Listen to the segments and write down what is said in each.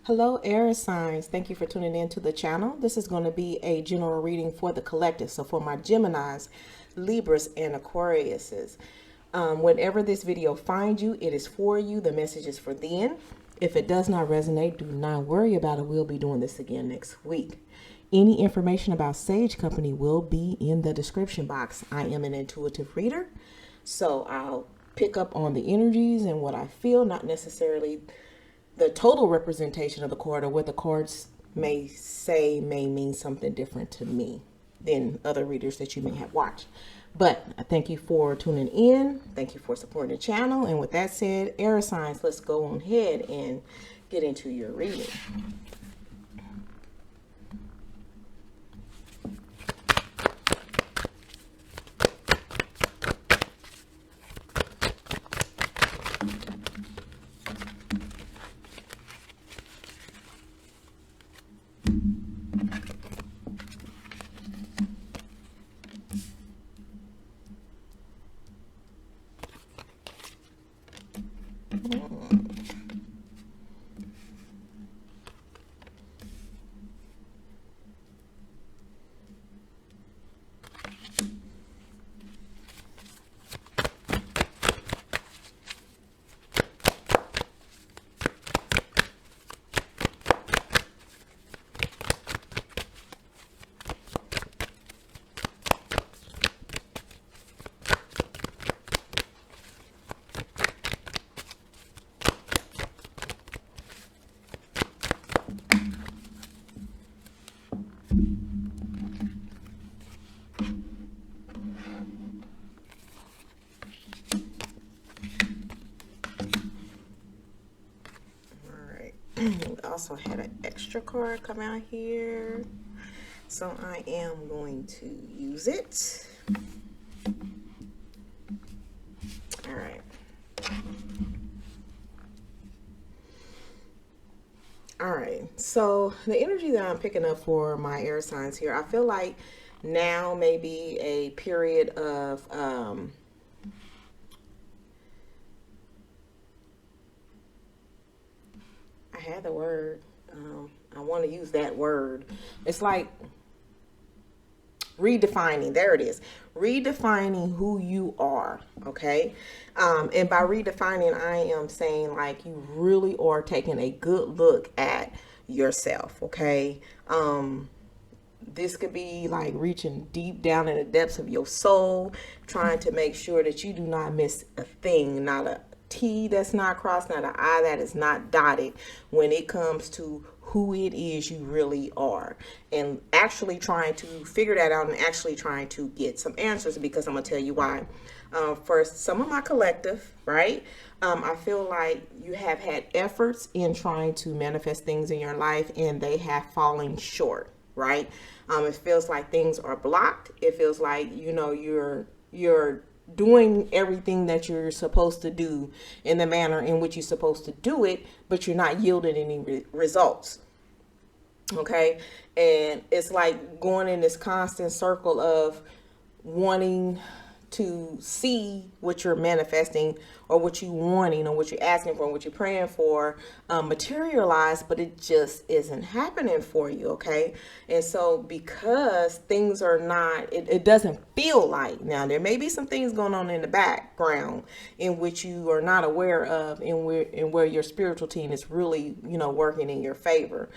Hello, air signs. Thank you for tuning in to the channel. This is going to be a general reading for the collective. So for my Geminis, Libras, and Aquariuses. Whenever this video finds you, it is for you. The message is for then. If it does not resonate, do not worry about it. We'll be doing this again next week. Any information about Sage Company will be in the description box. I am an intuitive reader, so I'll pick up on the energies and what I feel, not necessarily the total representation of the card, or what the cards may say may mean something different to me than other readers that you may have watched. But I thank you for tuning in. Thank you for supporting the channel. And with that said, air signs, let's go on ahead and get into your reading. Also had an extra card come out here, so I am going to use it. All right, so the energy that I'm picking up for my air signs here, I feel like now may be a period of I had the word, I want to use that word. It's like redefining. There it is. Redefining who you are. Okay. And by redefining, I am saying like you really are taking a good look at yourself. Okay. This could be like reaching deep down in the depths of your soul, trying to make sure that you do not miss a thing, not a T that's not crossed, not an I that is not dotted when it comes to who it is you really are, and actually trying to figure that out and actually trying to get some answers, because I'm gonna tell you why. First, some of my collective, right? I feel like you have had efforts in trying to manifest things in your life and they have fallen short, right? It feels like things are blocked. It feels like, you know, you're doing everything that you're supposed to do in the manner in which you're supposed to do it, but you're not yielding any results. Okay. And it's like going in this constant circle of wanting to see what you're manifesting or what you wanting or what you're asking for and what you're praying for materialize, but it just isn't happening for you. Okay. And so because things are not, it doesn't feel like, now there may be some things going on in the background in which you are not aware of, and where your spiritual team is really, you know, working in your favor.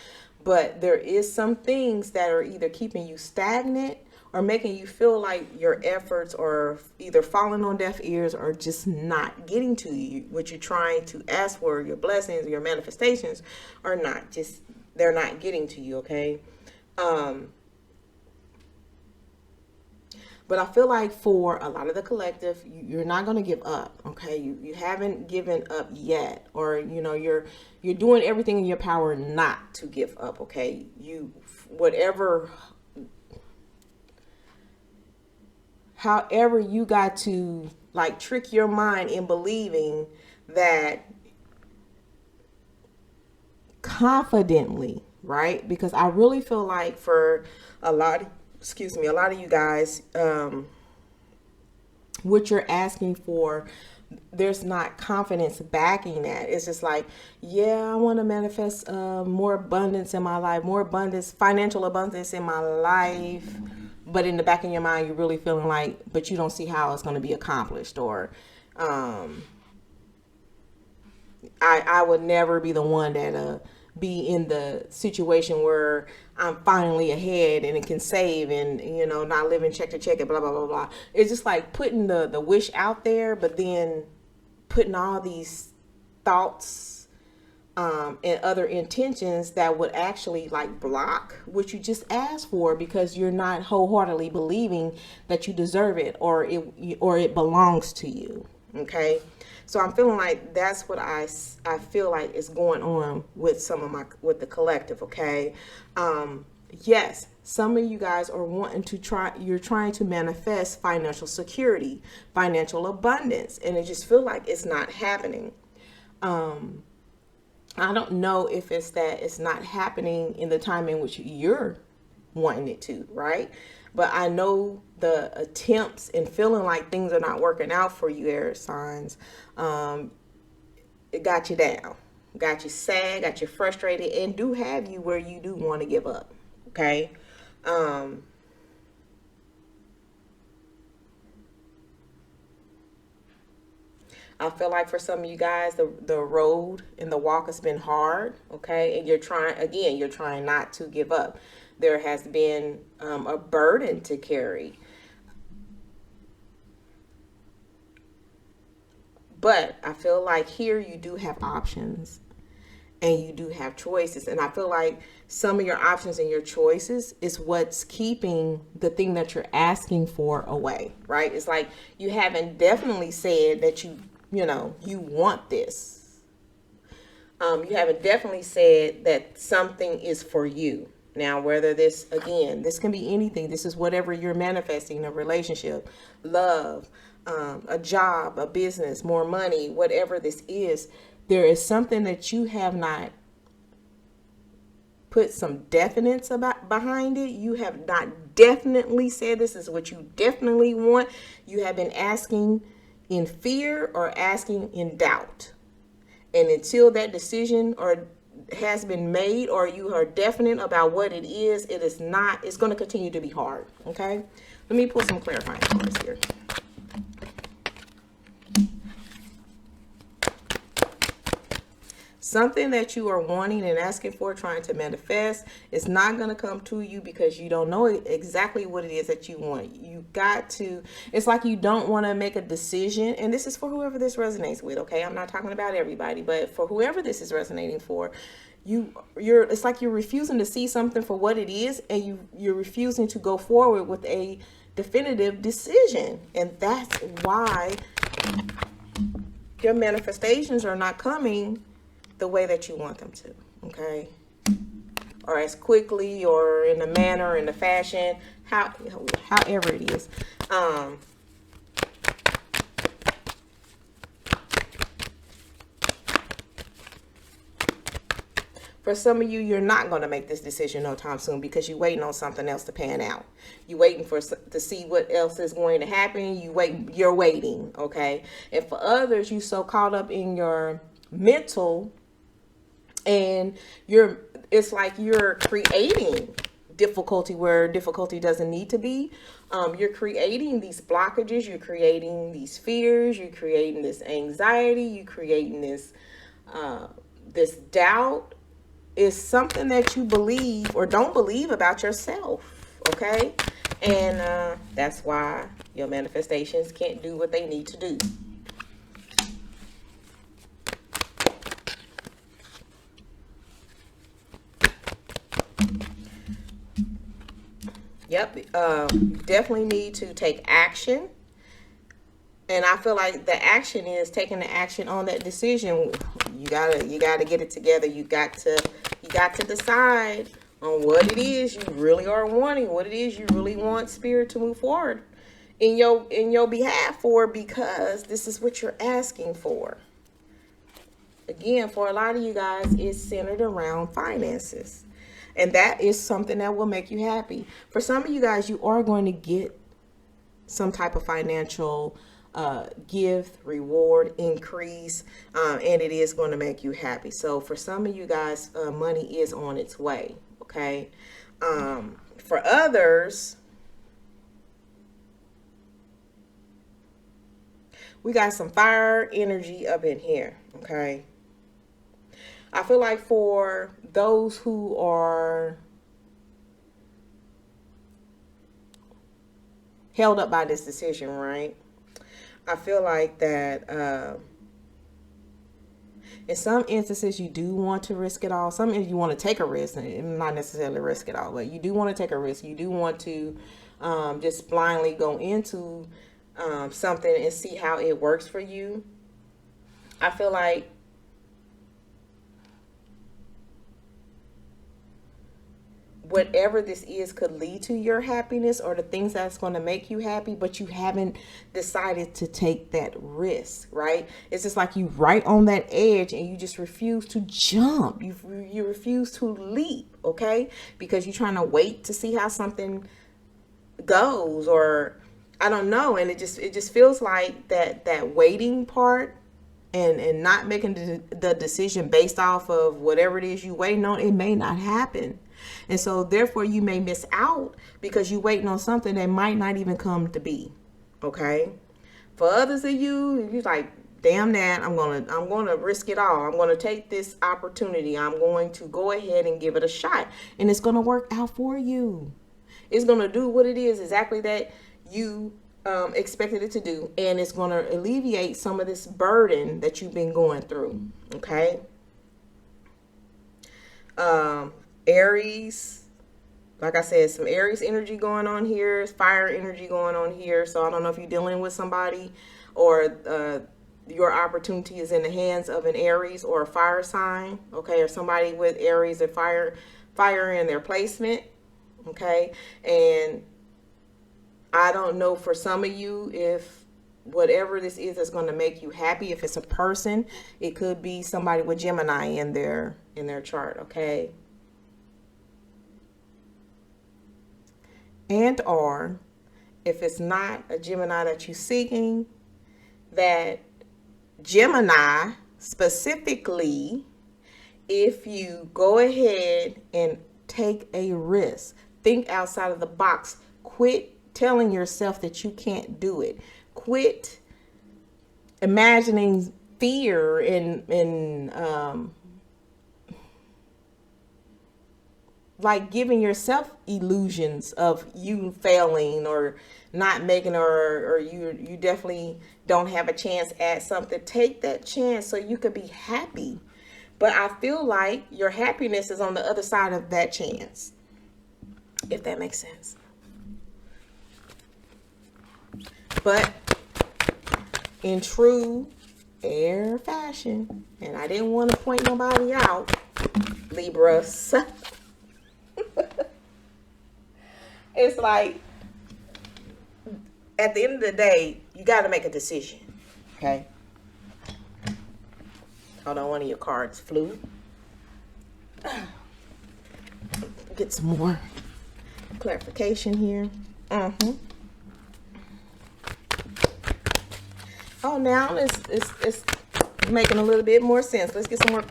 But there is some things that are either keeping you stagnant or making you feel like your efforts are either falling on deaf ears or just not getting to you. What you're trying to ask for, your blessings, your manifestations, are not just, they're not getting to you, okay? But I feel like for a lot of the collective, you're not going to give up, okay? You haven't given up yet, or, you know, you're doing everything in your power not to give up, okay? However you got to like trick your mind in believing that confidently, right? Because I really feel like for a lot of you guys, what you're asking for there's not confidence backing that. It's just like, yeah, I want to manifest more abundance in my life, more abundance, financial abundance in my life. But in the back of your mind, you're really feeling like, but you don't see how it's going to be accomplished. Or I would never be the one that be in the situation where I'm finally ahead and it can save and, you know, not living check to check and blah, blah, blah, blah. It's just like putting the wish out there, but then putting all these thoughts and other intentions that would actually like block what you just asked for, because you're not wholeheartedly believing that you deserve it or it belongs to you. Okay. So I'm feeling like that's what I feel like is going on with with the collective. Okay. Yes, some of you guys are wanting to you're trying to manifest financial security, financial abundance, and it just feel like it's not happening. I don't know if it's that it's not happening in the time in which you're wanting it to, right? But I know the attempts and feeling like things are not working out for you, air signs, it got you down, got you sad, got you frustrated, and do have you where you do want to give up. Okay. I feel like for some of you guys, the road and the walk has been hard, okay? And you're trying not to give up. There has been a burden to carry. But I feel like here you do have options and you do have choices. And I feel like some of your options and your choices is what's keeping the thing that you're asking for away, right? It's like you haven't definitely said that you want this. You haven't definitely said that something is for you. Now, whether this can be anything. This is whatever you're manifesting: a relationship, love, a job, a business, more money, whatever this is. There is something that you have not put some definites behind it. You have not definitely said this is what you definitely want. You have been asking in fear or asking in doubt. And until that decision has been made, or you are definite about what it is, it's going to continue to be hard. Okay. Let me pull some clarifying cards here. Something that you are wanting and asking for, trying to manifest, is not going to come to you because you don't know exactly what it is that you want. It's like you don't want to make a decision. And this is for whoever this resonates with. Okay. I'm not talking about everybody, but for whoever this is resonating for, it's like you're refusing to see something for what it is. And you're refusing to go forward with a definitive decision. And that's why your manifestations are not coming the way that you want them to, okay? Or as quickly, or in the manner, in the fashion, however it is. For some of you, you're not going to make this decision no time soon because you're waiting on something else to pan out. You're waiting to see what else is going to happen. You're waiting, okay? And for others, you so caught up in your mental, and it's like you're creating difficulty where difficulty doesn't need to be. You're creating these blockages, you're creating these fears, you're creating this anxiety, you're creating this doubt. Is something that you believe or don't believe about yourself, okay? And that's why your manifestations can't do what they need to do. Yep, definitely need to take action. And I feel like the action is taking the action on that decision. You gotta get it together. You got to decide on what it is you really are wanting, what it is you really want Spirit to move forward in your behalf for, because this is what you're asking for. Again, for a lot of you guys, it's centered around finances. And that is something that will make you happy. For some of you guys, you are going to get some type of financial gift, reward, increase, and it is going to make you happy. So for some of you guys, money is on its way. Okay. For others, we got some fire energy up in here. Okay. I feel like for those who are held up by this decision, right? I feel like that in some instances you do want to risk it all. Some you want to take a risk, and not necessarily risk it all, but you do want to take a risk. You do want to just blindly go into something and see how it works for you. I feel like whatever this is could lead to your happiness or the things that's going to make you happy, but you haven't decided to take that risk, right? It's just like you right on that edge and you just refuse to jump. You refuse to leap, okay? Because you're trying to wait to see how something goes, or I don't know. And it just feels like that waiting part and not making the decision based off of whatever it is you waiting on, it may not happen. And so therefore you may miss out because you're waiting on something that might not even come to be. Okay. For others of you, you're like, damn that, I'm gonna risk it all. I'm gonna take this opportunity. I'm going to go ahead and give it a shot. And it's gonna work out for you. It's gonna do what it is exactly that you expected it to do, and it's going to alleviate some of this burden that you've been going through. Okay. Aries, like I said, some Aries energy going on here, fire energy going on here. So I don't know if you're dealing with somebody, or your opportunity is in the hands of an Aries or a fire sign. Okay. Or somebody with Aries or fire in their placement. Okay. And I don't know for some of you if whatever this is that's going to make you happy. If it's a person, it could be somebody with Gemini in their chart, okay? And or if it's not a Gemini that you're seeking, that Gemini specifically, if you go ahead and take a risk, think outside of the box, quit telling yourself that you can't do it. Quit imagining fear and like giving yourself illusions of you failing or not making, or you definitely don't have a chance at something. Take that chance so you could be happy. But I feel like your happiness is on the other side of that chance, if that makes sense. But in true air fashion, and I didn't want to point nobody out, Libras, it's like at the end of the day, you got to make a decision. Okay. Hold on, one of your cards flew. Get some more clarification here. Oh, now it's making a little bit more sense. Let's get some more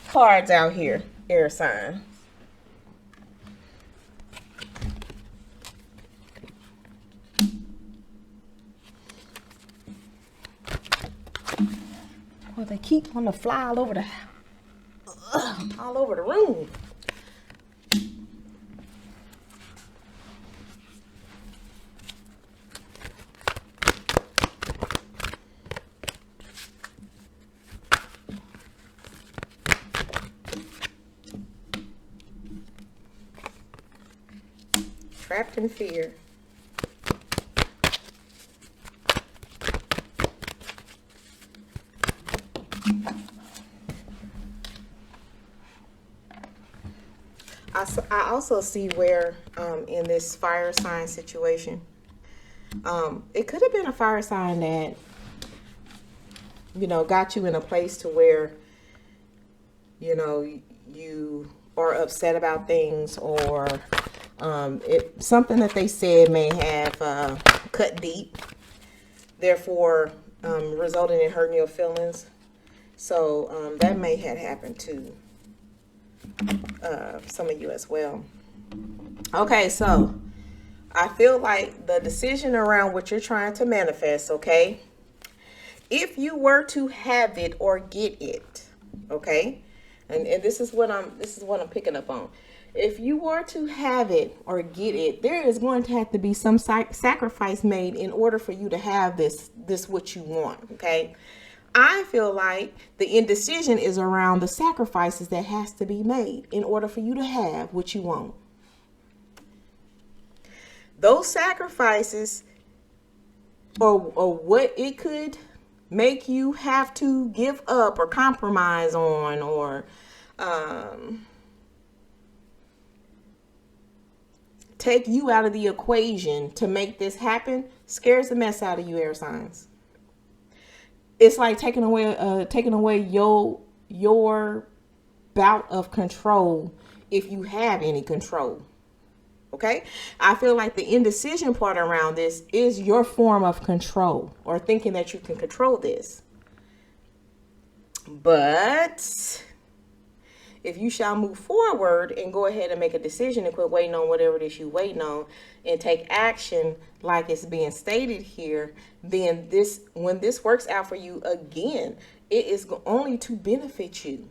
cards out here. Air sign. Well, they keep wanting to fly all over the room. Trapped in fear. I also see where in this fire sign situation, it could have been a fire sign that, you know, got you in a place to where, you know, you are upset about things, or something that they said may have cut deep. therefore resulting in hurting your feelings. So that may have happened to some of you as well. Okay, so I feel like the decision around what you're trying to manifest, okay, if you were to have it or get it, okay, and this is what I'm picking up on. If you were to have it or get it, there is going to have to be some sacrifice made in order for you to have this what you want, okay? I feel like the indecision is around the sacrifices that has to be made in order for you to have what you want. Those sacrifices or what it could make you have to give up or compromise on or take you out of the equation to make this happen scares the mess out of you, air signs. It's like taking away your bout of control, if you have any control. Okay, I feel like the indecision part around this is your form of control, or thinking that you can control this. But if you shall move forward and go ahead and make a decision and quit waiting on whatever it is you waiting on and take action like it's being stated here, then when this works out for you again, it is only to benefit you.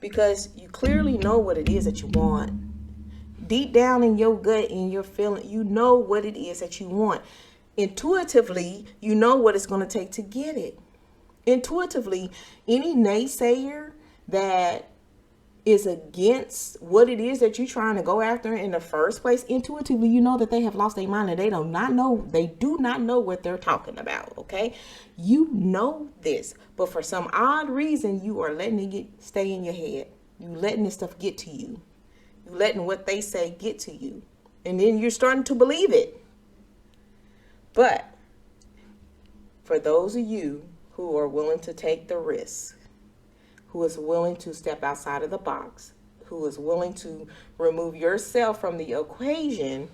Because you clearly know what it is that you want. Deep down in your gut, in your feeling, you know what it is that you want. Intuitively, you know what it's going to take to get it. Intuitively, any naysayer that is against what it is that you're trying to go after in the first place, intuitively, you know that they have lost their mind and they do not know what they're talking about. Okay, you know this, but for some odd reason, you are letting it stay in your head. You letting this stuff get to you. You letting what they say get to you, and then you're starting to believe it. But for those of you who are willing to take the risk, who is willing to step outside of the box, who is willing to remove yourself from the equation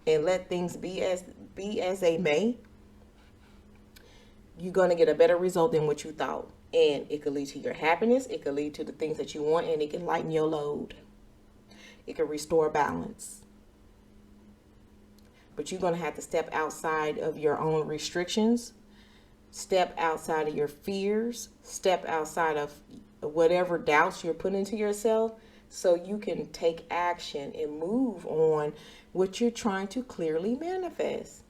and let things be as they may, you're going to get a better result than what you thought. And it could lead to your happiness. It could lead to the things that you want, and it can lighten your load. It can restore balance. But you're going to have to step outside of your own restrictions. Step outside of your fears, step outside of whatever doubts you're putting into yourself so you can take action and move on what you're trying to clearly manifest.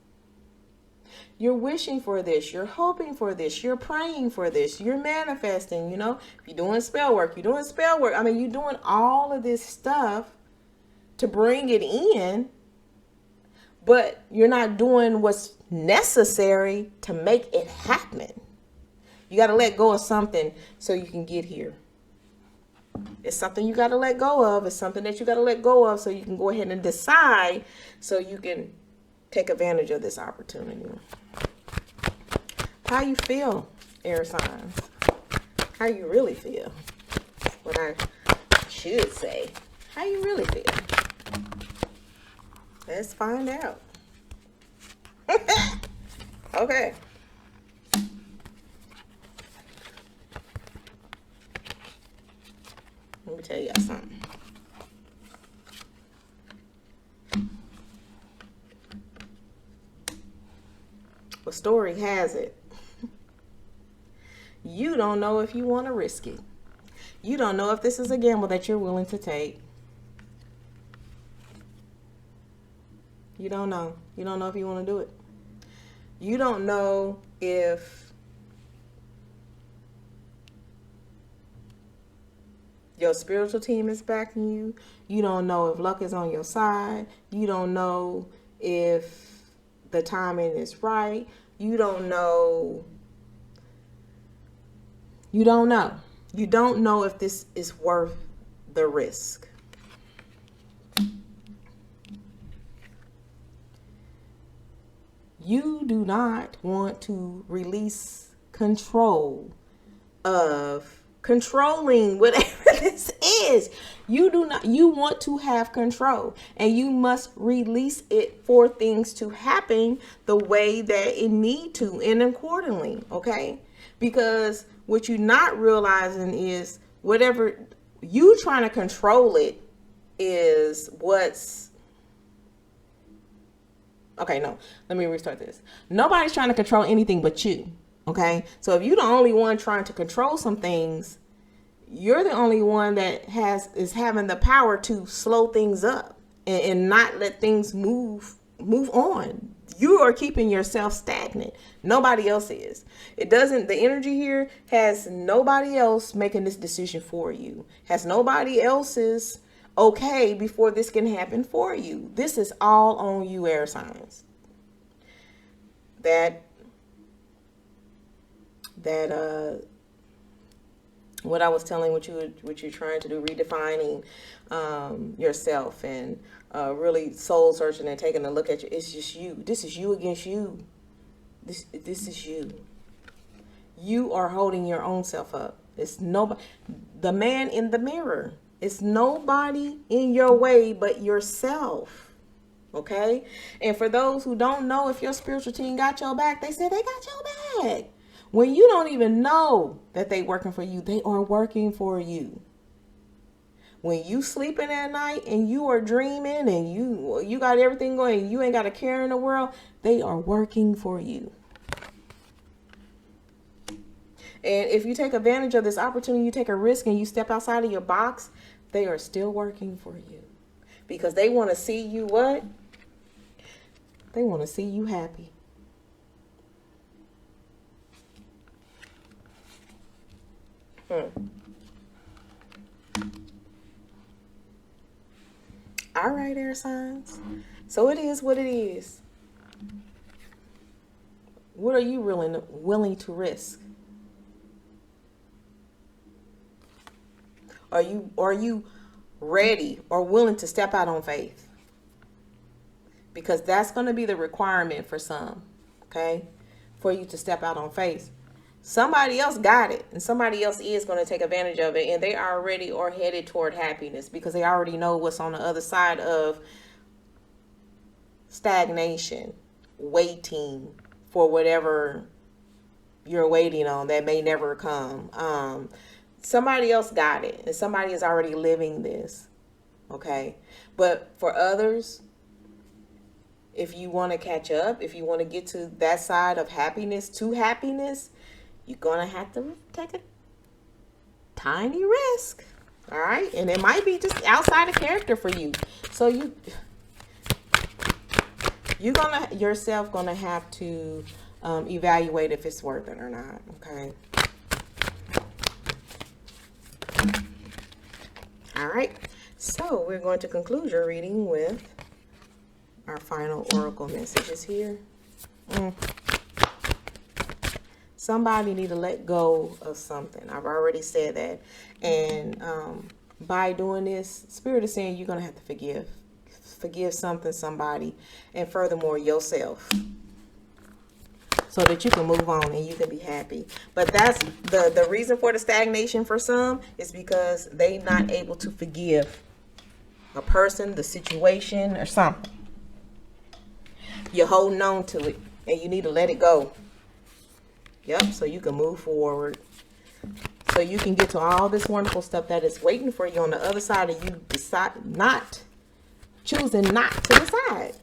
You're wishing for this, you're hoping for this, you're praying for this, you're manifesting, if you're doing spell work, I mean, you're doing all of this stuff to bring it in, but you're not doing what's necessary to make it happen. You got to let go of something so you can get here. It's something you got to let go of. It's something that you got to let go of so you can go ahead and decide so you can take advantage of this opportunity. How you feel, air signs? How you really feel? What I should say. How you really feel? Let's find out. Okay. Let me tell y'all something. The story has it. You don't know if you want to risk it. You don't know if this is a gamble that you're willing to take. You don't know. You don't know if you want to do it. You don't know if your spiritual team is backing you. You don't know if luck is on your side. You don't know if the timing is right. You don't know. You don't know. You don't know if this is worth the risk. You do not want to release control of controlling whatever this is. You want to have control, and you must release it for things to happen the way that it need to and accordingly. Okay. Because what you're not realizing is whatever you trying to control it is what's okay. No, let me restart this. Nobody's trying to control anything but you. Okay. So if you're the only one trying to control some things, you're the only one that is having the power to slow things up and not let things move on. You are keeping yourself stagnant. Nobody else is. The energy here has nobody else making this decision for you. Has nobody else's okay before this can happen for you. This is all on you, air signs. What I was telling what you're trying to do, redefining yourself and really soul searching and taking a look at you. It's just you. This is you against you. This is you. You are holding your own self up. It's nobody. The man in the mirror. It's nobody in your way but yourself. Okay? And for those who don't know if your spiritual team got your back, they said they got your back. When you don't even know that they working for you, they are working for you. When you sleeping at night and you are dreaming and you got everything going and you ain't got a care in the world, they are working for you. And if you take advantage of this opportunity, you take a risk and you step outside of your box, they are still working for you. Because they want to see you what? They want to see you happy. All right, air signs. So it is what it is. What are you willing to risk? Are you ready or willing to step out on faith? Because that's going to be the requirement for some, okay? For you to step out on faith. Somebody else got it, and somebody else is going to take advantage of it, and they already are headed toward happiness because they already know what's on the other side of stagnation, waiting for whatever you're waiting on that may never come. Somebody else got it, and somebody is already living this, okay? But for others, if you want to catch up, if you want to get to that side of happiness, you're going to have to take a tiny risk. All right. And it might be just outside of character for you. So yourself going to have to evaluate if it's worth it or not. Okay. All right. So we're going to conclude your reading with our final oracle messages here. Somebody need to let go of something. I've already said that. And by doing this, Spirit is saying you're going to have to forgive. Forgive somebody, and furthermore, yourself. So that you can move on and you can be happy. But that's the reason for the stagnation for some is because they're not able to forgive a person, the situation, or something. You're holding on to it, and you need to let it go. Yep, so you can move forward. So you can get to all this wonderful stuff that is waiting for you on the other side of you choosing not to decide.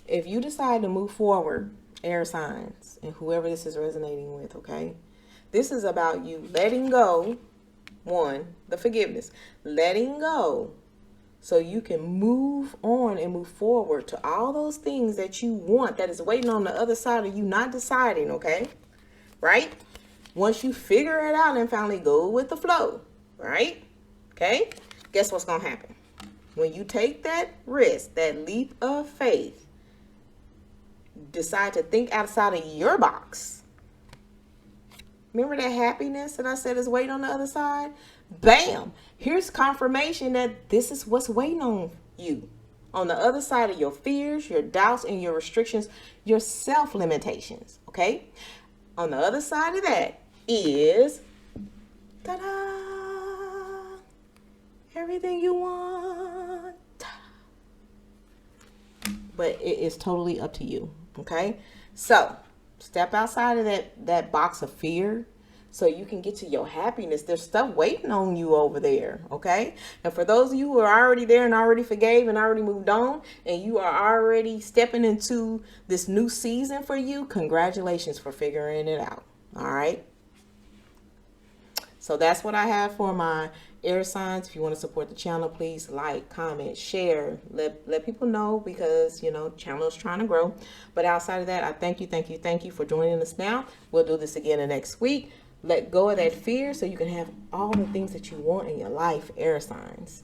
If you decide to move forward, air signs, and whoever this is resonating with, okay? This is about you letting go, the forgiveness, letting go. So you can move on and move forward to all those things that you want that is waiting on the other side of you not deciding, okay? Right? Once you figure it out and finally go with the flow, right? Okay? Guess what's going to happen? When you take that risk, that leap of faith, decide to think outside of your box. Remember that happiness that I said is waiting on the other side? Bam! Here's confirmation that this is what's waiting on you On the other side of your fears, your doubts, and your restrictions, your self-limitations, okay? On the other side of that is, ta-da, everything you want. But it is totally up to you, okay? So, step outside of that box of fear so you can get to your happiness. There's stuff waiting on you over there, okay? And for those of you who are already there and already forgave and already moved on, and you are already stepping into this new season for you, congratulations for figuring it out, all right? So that's what I have for my air signs. If you want to support the channel, please like, comment, share, let people know, because the channel is trying to grow. But outside of that, I thank you for joining us now. We'll do this again the next week. Let go of that fear so you can have all the things that you want in your life, air signs.